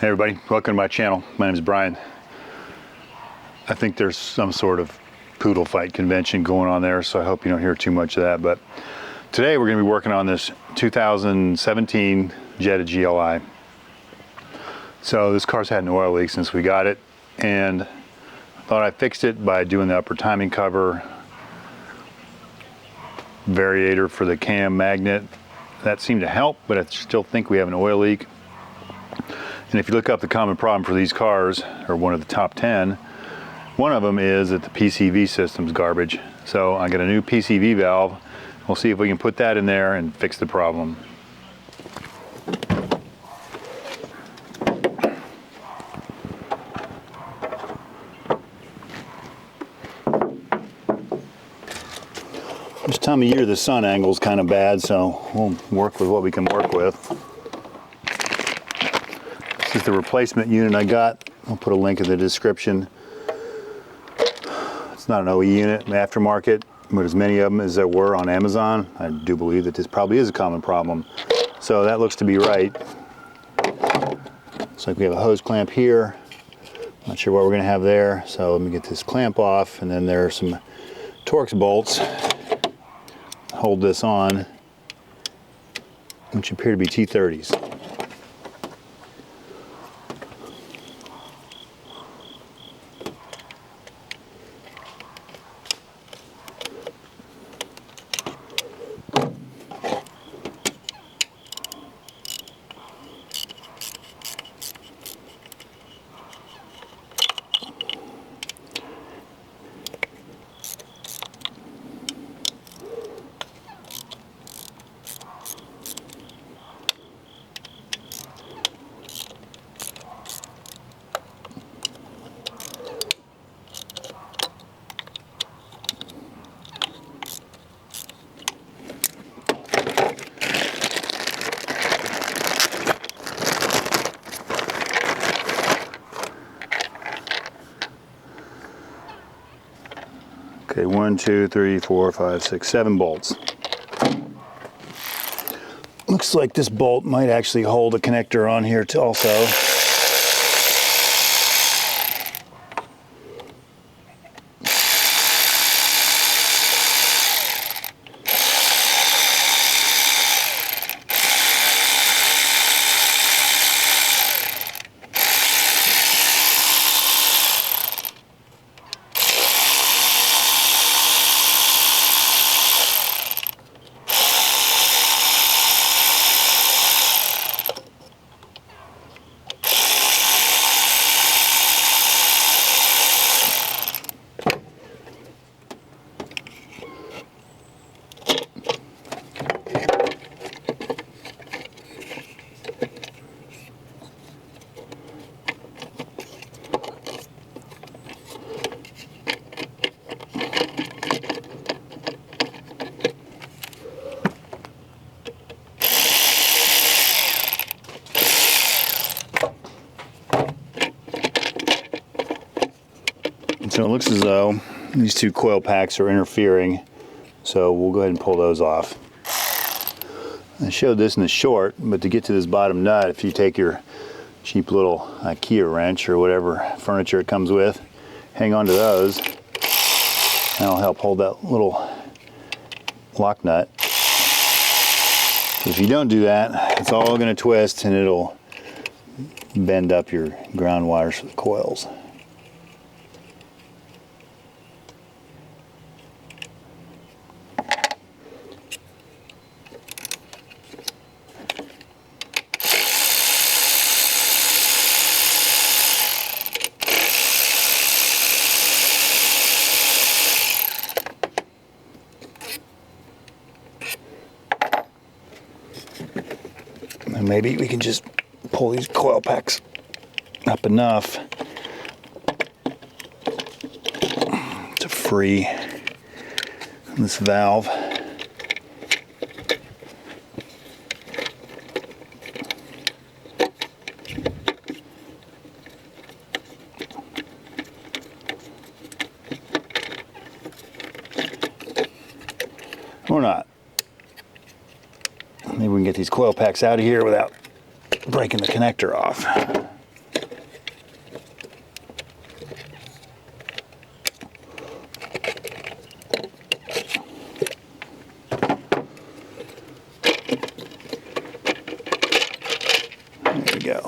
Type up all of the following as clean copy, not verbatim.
Hey everybody, welcome to my channel. My name is Brian. I think there's some sort of poodle fight convention going on there, so I hope you don't hear too much of that. But today we're going to be working on this 2017 Jetta GLI. So this car's had an oil leak since we got it, and I thought I fixed it by doing the upper timing cover, variator for the cam magnet. That seemed to help, but I still think we have an oil leak. And if you look up the common problem for these cars, or one of the top 10, one of them is that the PCV system's garbage. So I got a new PCV valve. We'll see if we can put that in there and fix the problem. This time of year the sun angle's kind of bad, so we'll work with what we can work with. This is the replacement unit I got. I'll put a link in the description. It's not an OE unit, an aftermarket, but as many of them as there were on Amazon, I do believe that this probably is a common problem. So that looks to be right. Looks like we have a hose clamp here. Not sure what we're gonna have there. So let me get this clamp off, and then there are some Torx bolts. Hold this on, which appear to be T30s. Okay, 1, 2, 3, 4, 5, 6, 7 bolts. Looks like this bolt might actually hold a connector on here too also. So it looks as though these two coil packs are interfering, so we'll go ahead and pull those off. I showed this in the short, but to get to this bottom nut, if you take your cheap little IKEA wrench or whatever furniture it comes with, hang on to those, that'll help hold that little lock nut. If you don't do that, it's all going to twist and it'll bend up your ground wires for the coils. And maybe we can just pull these coil packs up enough to free this valve. Or not. Maybe we can get these coil packs out of here without breaking the connector off. go.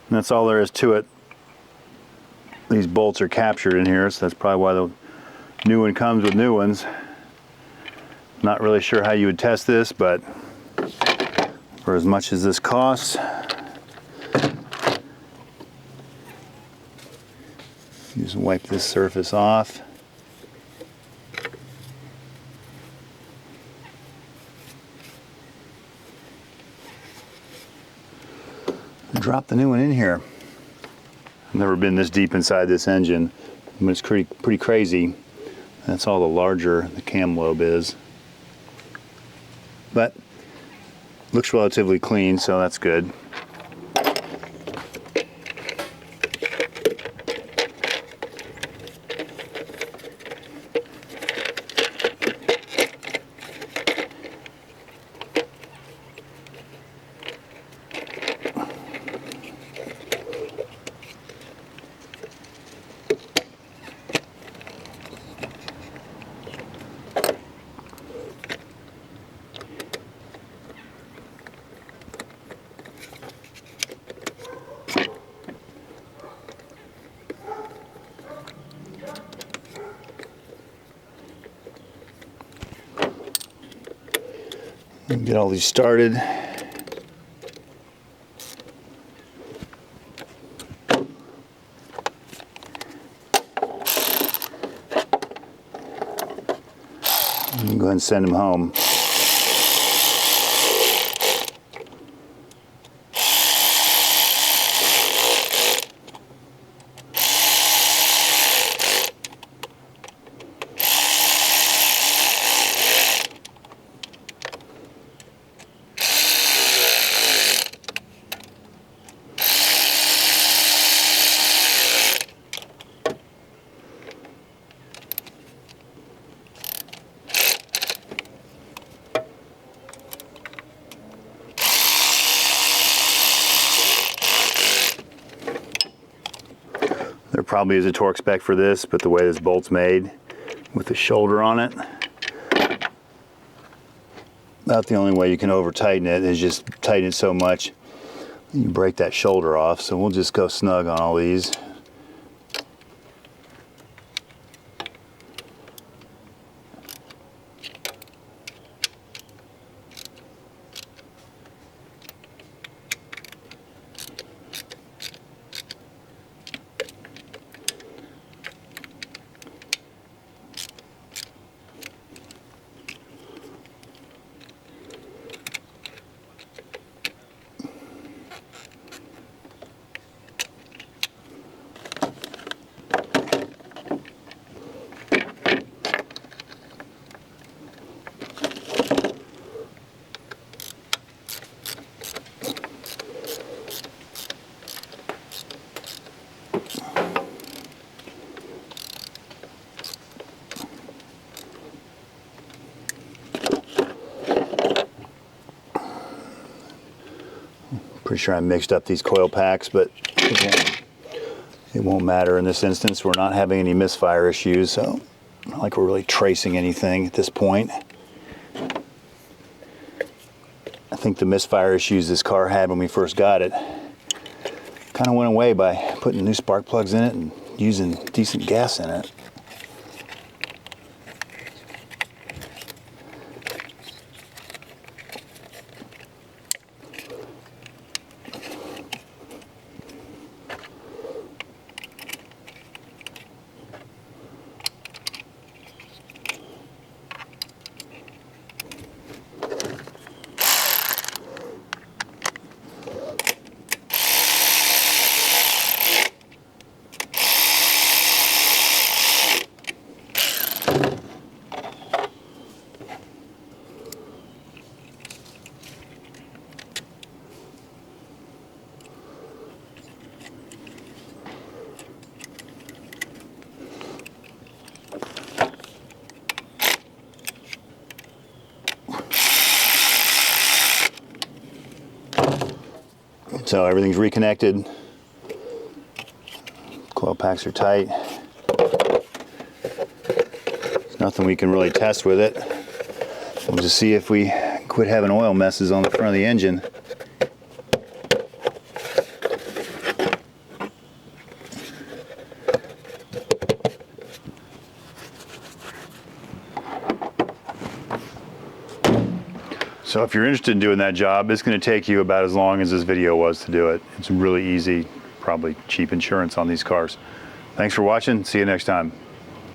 And that's all there is to it. These bolts are captured in here, so that's probably why the new one comes with new ones. Not really sure how you would test this, but for as much as this costs, just wipe this surface off. Drop the new one in here. I've never been this deep inside this engine, but it's pretty crazy. That's all the larger the cam lobe is. But looks relatively clean, so that's good. Get all these started. And go ahead and send them home. There probably is a torque spec for this, but the way this bolt's made with the shoulder on it, about the only way you can over tighten it is just tighten it so much you break that shoulder off. So we'll just go snug on all these. Pretty sure I mixed up these coil packs, but it won't matter in this instance. We're not having any misfire issues, so not like we're really tracing anything at this point. I think the misfire issues this car had when we first got it kind of went away by putting new spark plugs in it and using decent gas in it. So everything's reconnected. Coil packs are tight. There's nothing we can really test with it. We'll just see if we quit having oil messes on the front of the engine. So if you're interested in doing that job, it's going to take you about as long as this video was to do it. It's really easy, probably cheap insurance on these cars. Thanks for watching. See you next time.